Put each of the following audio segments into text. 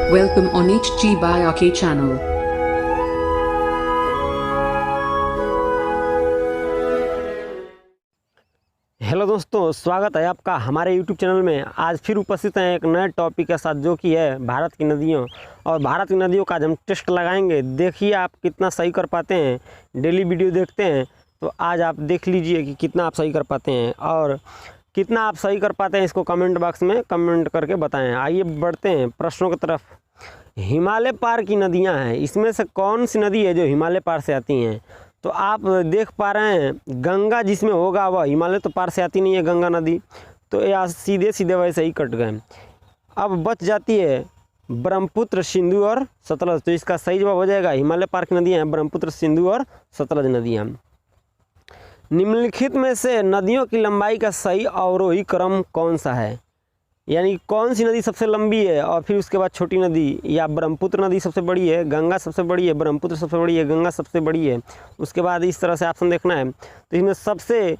Welcome on HG by RK channel. Hello दोस्तों, स्वागत है आपका हमारे YouTube चैनल में। आज फिर उपस्थित हैं एक नए टॉपिक के साथ, जो कि है भारत की नदियों। और भारत की नदियों का आज हम टेस्ट लगाएंगे। देखिए आप कितना सही कर पाते हैं। डेली वीडियो देखते हैं तो आज आप देख लीजिए कि कितना आप सही कर पाते हैं, और कितना आप सही कर पाते हैं इसको कमेंट बॉक्स में कमेंट करके बताएं। आइए बढ़ते हैं प्रश्नों की तरफ। हिमालय पार की नदियाँ हैं, इसमें से कौन सी नदी है जो हिमालय पार से आती हैं? तो आप देख पा रहे हैं गंगा जिसमें होगा वह हिमालय तो पार से आती नहीं है गंगा नदी, तो यह सीधे सीधे वैसे ही कट गए। अब बच जाती है ब्रह्मपुत्र, सिंधु और सतलज। तो इसका सही जवाब हो जाएगा हिमालय पार की नदियाँ हैं ब्रह्मपुत्र, सिंधु और सतलज नदियाँ। निम्नलिखित में से नदियों की लंबाई का सही अवरोही क्रम कौन सा है? यानी कौन सी नदी सबसे लंबी है और फिर उसके बाद छोटी नदी? या ब्रह्मपुत्र नदी सबसे बड़ी है, गंगा सबसे बड़ी है, ब्रह्मपुत्र सबसे बड़ी है, गंगा सबसे बड़ी है? उसके बाद इस तरह से ऑप्शन देखना है। तो इसमें सबसे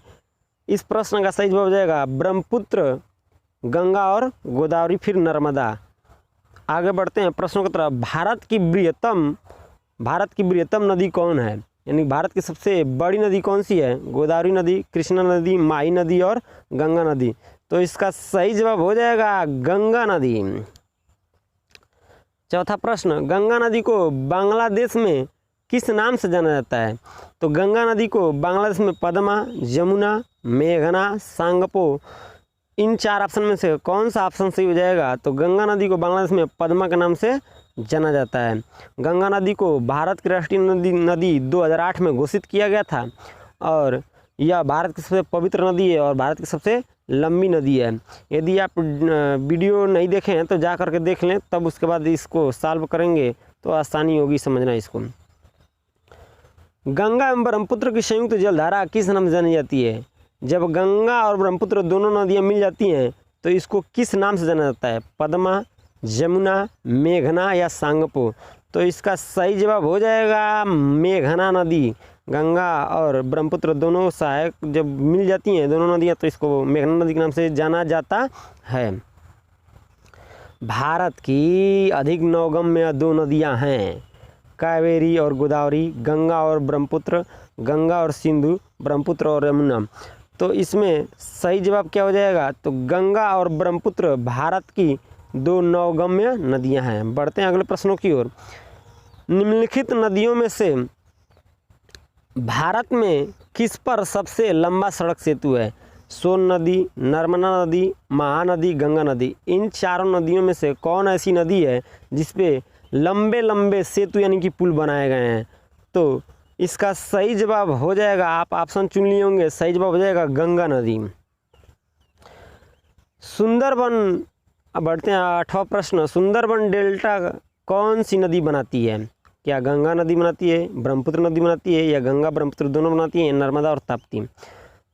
इस प्रश्न का सही जवाब हो जाएगा ब्रह्मपुत्र, गंगा और गोदावरी, फिर नर्मदा। आगे बढ़ते हैं प्रश्नों की तरफ। भारत की बृहत्तम नदी कौन है? यानी भारत की सबसे बड़ी नदी कौन सी है? गोदावरी नदी, कृष्णा नदी, माही नदी और गंगा नदी। तो इसका सही जवाब हो जाएगा गंगा नदी। चौथा प्रश्न, गंगा नदी को बांग्लादेश में किस नाम से जाना जाता है? तो गंगा नदी को बांग्लादेश में पद्मा, यमुना, मेघना, सांगपो, इन चार ऑप्शन में से कौन सा ऑप्शन सही हो जाएगा? तो गंगा नदी को बांग्लादेश में पद्मा के नाम से जाना जाता है। गंगा नदी को भारत की राष्ट्रीय नदी 2008 में घोषित किया गया था, और यह भारत की सबसे पवित्र नदी है और भारत की सबसे लंबी नदी है। यदि आप वीडियो नहीं देखें हैं तो जा करके देख लें, तब उसके बाद इसको सॉल्व करेंगे तो आसानी होगी समझना इसको। गंगा एवं ब्रह्मपुत्र की संयुक्त जलधारा किस नाम से जानी जाती है? जब गंगा और ब्रह्मपुत्र दोनों नदियाँ मिल जाती हैं तो इसको किस नाम से जाना जाता है? पद्मा, यमुना, मेघना या सांगपो? तो इसका सही जवाब हो जाएगा मेघना नदी। गंगा और ब्रह्मपुत्र दोनों सहायक जब मिल जाती हैं दोनों नदियाँ, तो इसको मेघना नदी के नाम से जाना जाता है। भारत की अधिक नौगम्य दो नदियाँ हैं, कावेरी और गोदावरी, गंगा और ब्रह्मपुत्र, गंगा और सिंधु, ब्रह्मपुत्र और यमुना। तो इसमें सही जवाब क्या हो जाएगा? तो गंगा और ब्रह्मपुत्र भारत की दो नौगम्य नदियां हैं। बढ़ते हैं अगले प्रश्नों की ओर। निम्नलिखित नदियों में से भारत में किस पर सबसे लंबा सड़क सेतु है? सोन नदी, नर्मदा नदी, महानदी, गंगा नदी। इन चारों नदियों में से कौन ऐसी नदी है जिसपे लंबे लंबे सेतु यानी कि पुल बनाए गए हैं? तो इसका सही जवाब हो जाएगा, आप ऑप्शन चुन लिए होंगे, सही जवाब हो जाएगा गंगा नदी। सुंदरबन। अब बढ़ते हैं आठवां प्रश्न। सुंदरबन डेल्टा कौन सी नदी बनाती है? क्या गंगा नदी बनाती है, ब्रह्मपुत्र नदी बनाती है, या गंगा ब्रह्मपुत्र दोनों बनाती हैं, नर्मदा और ताप्ती?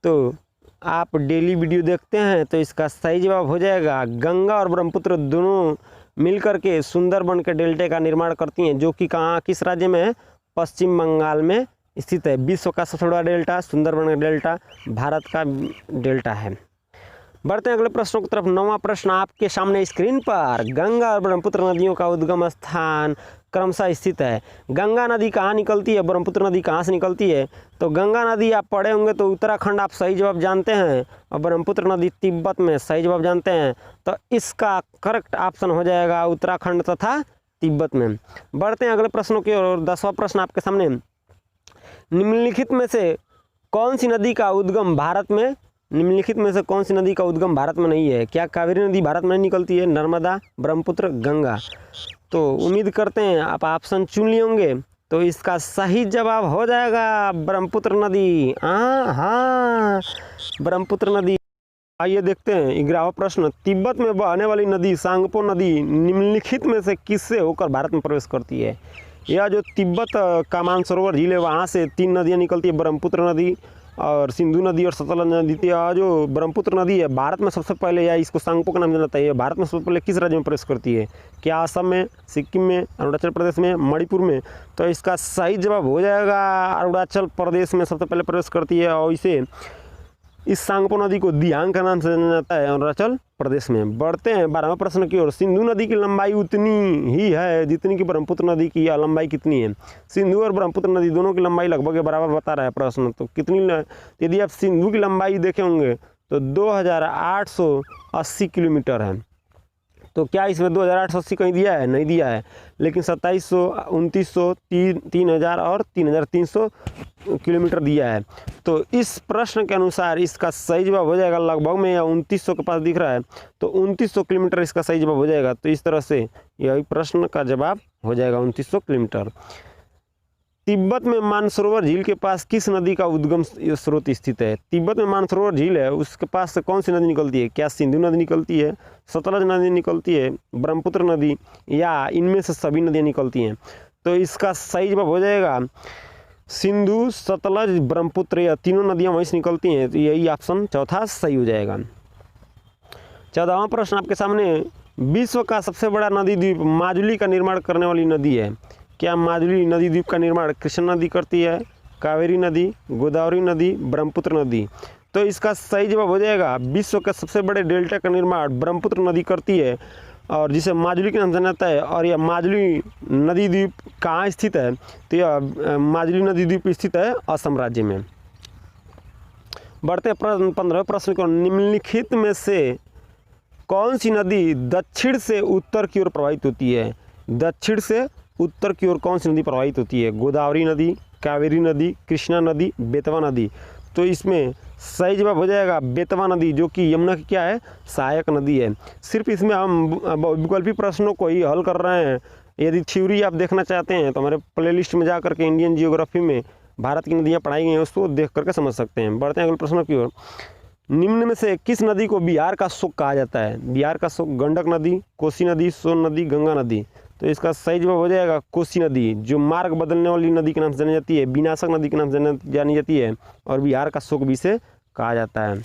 तो आप डेली वीडियो देखते हैं तो इसका सही जवाब हो जाएगा गंगा और ब्रह्मपुत्र दोनों मिलकर के सुंदरबन के डेल्टे का निर्माण करती हैं, जो कि कहाँ, किस राज्य में है? पश्चिम बंगाल में स्थित है। विश्व का सबसे बड़ा डेल्टा सुंदरबन का डेल्टा भारत का डेल्टा है। बढ़ते हैं अगले प्रश्नों की तरफ। नौवां प्रश्न आपके सामने स्क्रीन पर। गंगा और ब्रह्मपुत्र नदियों का उद्गम स्थान क्रमशः स्थित है। गंगा नदी कहाँ निकलती है, ब्रह्मपुत्र नदी कहाँ से निकलती है? तो गंगा नदी आप पढ़े होंगे तो उत्तराखंड आप सही जवाब जानते हैं, और ब्रह्मपुत्र नदी तिब्बत में सही जवाब जानते हैं। तो इसका करेक्ट ऑप्शन हो जाएगा उत्तराखंड तथा तिब्बत में। बढ़ते हैं अगले प्रश्नों की ओर। 10वां प्रश्न आपके सामने। निम्नलिखित में से कौन सी नदी का उद्गम भारत में नहीं है? क्या कावेरी नदी भारत में नहीं निकलती है, नर्मदा, ब्रह्मपुत्र, गंगा? तो उम्मीद करते हैं आप ऑप्शन चुन लिए होंगे। तो इसका सही जवाब हो जाएगा ब्रह्मपुत्र नदी। हाँ, ब्रह्मपुत्र नदी। आइए देखते हैं 11वां प्रश्न। तिब्बत में बहने वाली नदी सांगपो नदी निम्नलिखित में से किससे होकर भारत में प्रवेश करती है? यह जो तिब्बत का मानसरोवर झील है वहाँ से 3 नदियाँ निकलती है, ब्रह्मपुत्र नदी और सिंधु नदी और सतलज नदी। जो ब्रह्मपुत्र नदी है भारत में सबसे पहले, या इसको सांगपो का नाम जाना चाहिए, भारत में सबसे पहले किस राज्य में प्रवेश करती है? क्या असम में, सिक्किम में, अरुणाचल प्रदेश में, मणिपुर में? तो इसका सही जवाब हो जाएगा अरुणाचल प्रदेश में सबसे पहले प्रवेश करती है। और इसे इस सांगपो नदी को दियांग का नाम से जाना जाता है अरुणाचल प्रदेश में। बढ़ते हैं 12वें प्रश्न की ओर। सिंधु नदी की लंबाई उतनी ही है जितनी कि ब्रह्मपुत्र नदी की, या लंबाई कितनी है? सिंधु और ब्रह्मपुत्र नदी दोनों की लंबाई लगभग बराबर बता रहा है प्रश्न। तो कितनी, यदि आप सिंधु की लंबाई देखे होंगे तो 2880 किलोमीटर है। तो क्या इसमें 2880 कहीं दिया है? नहीं दिया है, लेकिन 2700, 2900, 3000 और 3300 किलोमीटर दिया है। तो इस प्रश्न के अनुसार इसका सही जवाब हो जाएगा लगभग में, या 2900 के पास दिख रहा है तो 2900 किलोमीटर इसका सही जवाब हो जाएगा। तो इस तरह से यह प्रश्न का जवाब हो जाएगा 2900 किलोमीटर। तिब्बत में मानसरोवर झील के पास किस नदी का उद्गम स्रोत स्थित है? तिब्बत में मानसरोवर झील है, उसके पास से कौन सी नदी निकलती है? क्या सिंधु नदी निकलती है, सतलज नदी निकलती है, ब्रह्मपुत्र नदी, या इनमें से सभी नदियाँ निकलती हैं? तो इसका सही जवाब हो जाएगा सिंधु, सतलज, ब्रह्मपुत्र, या तीनों नदियाँ वहीं से निकलती हैं। तो यही ऑप्शन चौथा सही हो जाएगा। 14वां प्रश्न आपके सामने। विश्व का सबसे बड़ा नदी द्वीप माजुली का निर्माण करने वाली नदी है। क्या माजुली नदी द्वीप का निर्माण कृष्णा नदी करती है, कावेरी नदी, गोदावरी नदी, ब्रह्मपुत्र नदी? तो इसका सही जवाब हो जाएगा विश्व के सबसे बड़े डेल्टा का निर्माण ब्रह्मपुत्र नदी करती है, और जिसे माजुली के नाम से जाना जाता है। और यह माजुली नदी द्वीप कहाँ स्थित है? तो यह माजुली नदी द्वीप स्थित है असम राज्य में। बढ़ते 15वें प्रश्न को। निम्नलिखित में से कौन सी नदी दक्षिण से उत्तर की ओर प्रवाहित होती है? दक्षिण से उत्तर की ओर कौन सी नदी प्रवाहित होती है? गोदावरी नदी, कावेरी नदी, कृष्णा नदी, बेतवा नदी? तो इसमें सही जवाब हो जाएगा बेतवा नदी, जो कि यमुना की क्या है? सहायक नदी है। सिर्फ इसमें हम विकल्पी प्रश्नों को ही हल कर रहे हैं। यदि थ्योरी आप देखना चाहते हैं तो हमारे प्लेलिस्ट में जा करके इंडियन जियोग्राफी में भारत की नदियाँ पढ़ाई गई हैं, उसको देख करके समझ सकते हैं। बढ़ते हैं अगले प्रश्नों की ओर। निम्न में से किस नदी को बिहार का शोक कहा जाता है? बिहार का शोक गंडक नदी, कोसी नदी, सोन नदी, गंगा नदी? तो इसका सही जवाब हो जाएगा कोसी नदी, जो मार्ग बदलने वाली नदी के नाम से जानी जाती है, विनाशक नदी के नाम से जानी जाती है, और बिहार का शोक भी इसे कहा जाता है।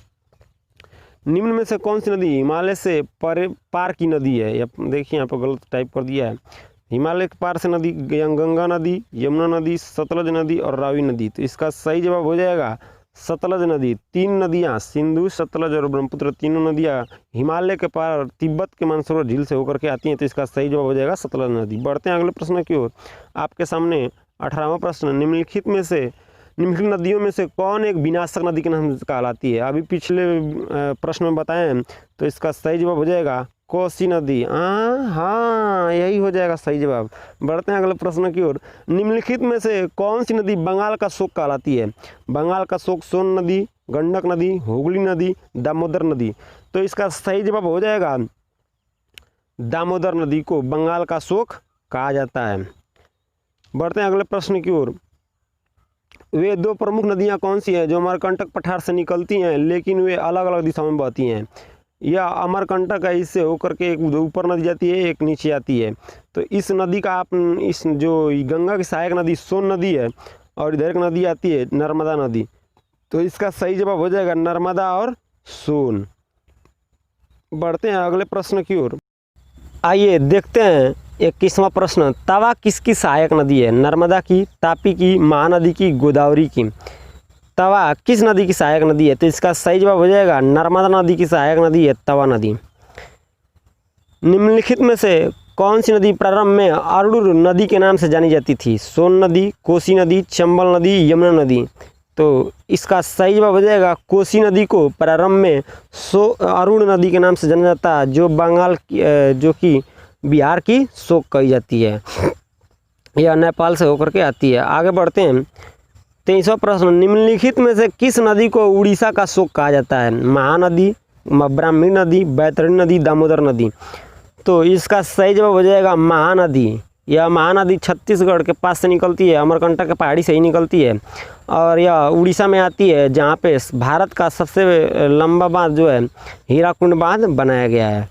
निम्न में से कौन सी नदी हिमालय से पार की नदी है? या देखिए यहाँ पर गलत टाइप कर दिया है। हिमालय के पार से नदी गंगा नदी, यमुना नदी, सतलज नदी और रावी नदी? तो इसका सही जवाब हो जाएगा सतलज नदी। 3 नदियाँ सिंधु, सतलज और ब्रह्मपुत्र, तीनों नदियाँ हिमालय के पार तिब्बत के मानसरोवर झील से होकर के आती हैं। तो इसका सही जवाब हो जाएगा सतलज नदी। बढ़ते हैं अगले प्रश्न की ओर। आपके सामने 18वां प्रश्न। निम्नलिखित नदियों में से कौन एक विनाशक नदी के नाम से कहलाती है? अभी पिछले प्रश्न में बताएं, तो इसका सही जवाब हो जाएगा कोसी नदी। हाँ, यही हो जाएगा सही जवाब। बढ़ते हैं अगले प्रश्न की ओर। निम्नलिखित में से कौन सी नदी बंगाल का शोक कहलाती है? बंगाल का शोक सोन नदी, गंडक नदी, हुगली नदी, दामोदर नदी? तो इसका सही जवाब हो जाएगा दामोदर नदी को बंगाल का शोक कहा जाता है। बढ़ते हैं अगले प्रश्न की ओर। वे 2 प्रमुख नदियाँ कौन सी हैं जो अमरकंटक पठार से निकलती हैं लेकिन वे अलग अलग दिशाओं में बहती हैं? या अमरकंटक है, इससे होकर के एक ऊपर नदी जाती है, एक नीचे आती है। तो इस नदी का आप इस जो गंगा की सहायक नदी सोन नदी है, और इधर एक नदी आती है नर्मदा नदी। तो इसका सही जवाब हो जाएगा नर्मदा और सोन। बढ़ते हैं अगले प्रश्न की ओर। आइए देखते हैं 21वां प्रश्न। तवा किसकी सहायक नदी है? नर्मदा की, तापी की, महानदी की, गोदावरी की? तवा किस नदी की सहायक नदी है? तो इसका सही जवाब हो जाएगा नर्मदा नदी की सहायक नदी है तवा नदी। निम्नलिखित में से कौन सी नदी प्रारंभ में अरुण नदी के नाम से जानी जाती थी? सोन नदी, कोसी नदी, चंबल नदी, यमुना नदी? तो इसका सही जवाब हो जाएगा कोसी नदी को प्रारंभ में अरुण नदी के नाम से जाना जाता है, जो बंगाल जो कि बिहार की शोक कही जाती है, यह नेपाल से होकर के आती है। आगे बढ़ते हैं 23वां प्रश्न। निम्नलिखित में से किस नदी को उड़ीसा का शोक कहा जाता है? महानदी, ब्राह्मणी नदी, बैतरणी नदी, दामोदर नदी? तो इसका सही जवाब हो जाएगा महानदी। यह महानदी छत्तीसगढ़ के पास से निकलती है, अमरकंटक के पहाड़ी से ही निकलती है, और यह उड़ीसा में आती है, जहाँ पे भारत का सबसे लंबा बांध जो है हीराकुंड बांध बनाया गया है।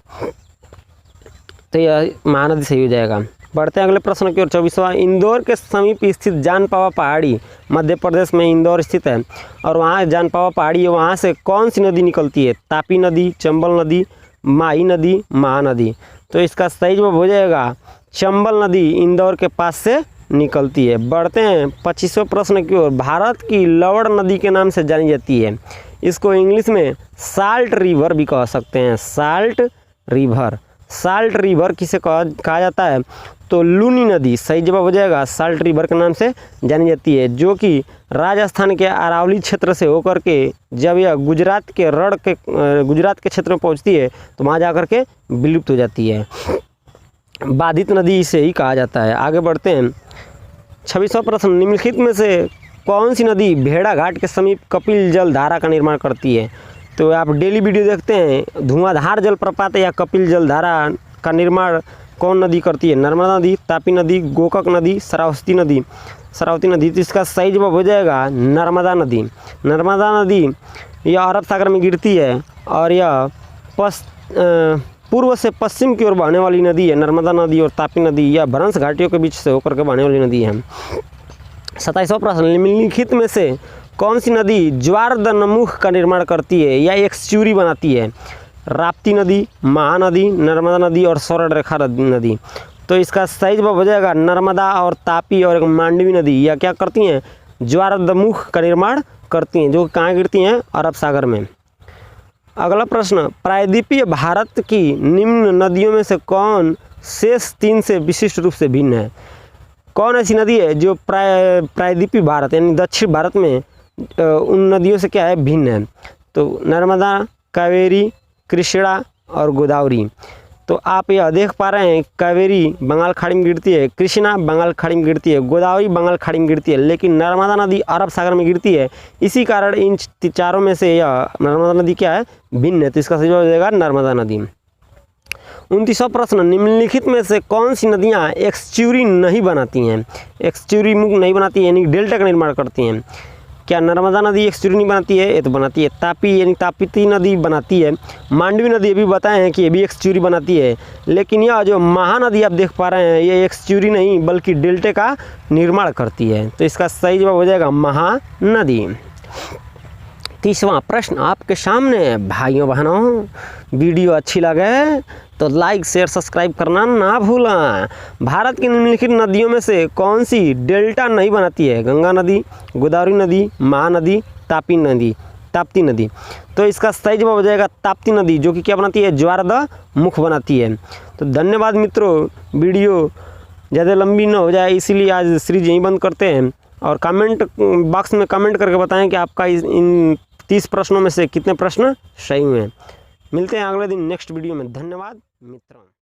तो यह महानदी सही हो जाएगा। बढ़ते हैं अगले प्रश्न की ओर। 24वां। इंदौर के समीप स्थित जानपावा पहाड़ी मध्य प्रदेश में इंदौर स्थित है, और वहाँ जानपावा पहाड़ी है, वहाँ से कौन सी नदी निकलती है? तापी नदी, चंबल नदी, माही नदी, महानदी? तो इसका सही जवाब हो जाएगा चंबल नदी इंदौर के पास से निकलती है। बढ़ते हैं 25वें प्रश्न की ओर। भारत की लवण नदी के नाम से जानी जाती है, इसको इंग्लिश में साल्ट रिवर भी कह सकते हैं। साल्ट रिवर, साल्ट रिवर किसे कहा जाता है? तो लूनी नदी सही जवाब हो जाएगा, साल्ट रिवर के नाम से जानी जाती है, जो कि राजस्थान के अरावली क्षेत्र से होकर के जब यह गुजरात के क्षेत्र में पहुंचती है तो वहाँ जा कर के विलुप्त हो जाती है। बाधित नदी इसे ही कहा जाता है। आगे बढ़ते हैं। 26वां प्रश्न, निम्नलिखित में से कौन सी नदी भेड़ाघाट के समीप कपिल जल धारा का निर्माण करती है? तो आप डेली वीडियो देखते हैं, धुआंधार जलप्रपात या कपिल जल धारा का निर्माण कौन नदी करती है? नर्मदा नदी, तापी नदी, गोकक नदी, श्रावस्ती नदी। श्रावती नदी। तो इसका सही जवाब हो जाएगा नर्मदा नदी। नर्मदा नदी यह अरब सागर में गिरती है और यह पूर्व से पश्चिम की ओर बहने वाली नदी है। नर्मदा नदी और तापी नदी यह भ्रंश घाटियों के बीच से होकर के बहने वाली नदी है। 27वां प्रश्न, निम्नलिखित में से कौन सी नदी ज्वारदनमुख का निर्माण करती है या एक्सच्यूरी बनाती है? राप्ती नदी, महानदी, नर्मदा नदी और स्वर्णरेखा नदी। तो इसका सही जवाब हो जाएगा नर्मदा और तापी और मांडवी नदी यह क्या करती हैं? ज्वारदमुख का निर्माण करती हैं, जो कहाँ गिरती हैं? अरब सागर में। अगला प्रश्न, प्रायद्वीपीय भारत की निम्न नदियों में से कौन शेष 3 से विशिष्ट रूप से भिन्न है? कौन ऐसी नदी है जो प्रायद्वीपीय भारत यानी दक्षिण भारत में उन नदियों से क्या है? भिन्न है। तो नर्मदा, कावेरी, कृष्णा और गोदावरी। तो आप यह देख पा रहे हैं, कावेरी बंगाल खाड़ी में गिरती है, कृष्णा बंगाल खाड़ी में गिरती है, गोदावरी बंगाल खाड़ी में गिरती है, लेकिन नर्मदा नदी अरब सागर में गिरती है। इसी कारण इन चारों में से यह नर्मदा नदी क्या है? भिन्न है। तो इसका सही जवाब हो जाएगा नर्मदा नदी। 29वां प्रश्न, निम्नलिखित में से कौन सी नदियाँ एक्सच्यूरी नहीं बनाती हैं? एक्सच्यूरी मुख नहीं बनाती यानी डेल्टा का निर्माण करती हैं। क्या नर्मदा नदी एक्सच्यूरी नहीं बनाती है? ये तो बनाती है। तापी यानी ताप्ती नदी बनाती है। मांडवी नदी अभी बताए हैं कि ये भी एक्सच्यूरी बनाती है, लेकिन यह जो महानदी आप देख पा रहे हैं ये एक्सच्यूरी नहीं बल्कि डेल्टे का निर्माण करती है। तो इसका सही जवाब हो जाएगा महानदी। 30वां प्रश्न आपके सामने। भाइयों बहनों, वीडियो अच्छी लगे तो लाइक शेयर सब्सक्राइब करना ना भूलें। भारत की निम्नलिखित नदियों में से कौन सी डेल्टा नहीं बनाती है? गंगा नदी, गोदावरी नदी, महानदी, ताप्ती नदी। तो इसका सही जवाब हो जाएगा ताप्ती नदी, जो कि क्या बनाती है? ज्वारदमुख बनाती है। तो धन्यवाद मित्रों, वीडियो ज़्यादा लंबी ना हो जाए इसीलिए आज सीरीज यहीं बंद करते हैं। और कमेंट बॉक्स में कमेंट करके बताएं कि आपका इन 30 प्रश्नों में से कितने प्रश्न सही हुए हैं। मिलते हैं अगले दिन नेक्स्ट वीडियो में। धन्यवाद मित्रों।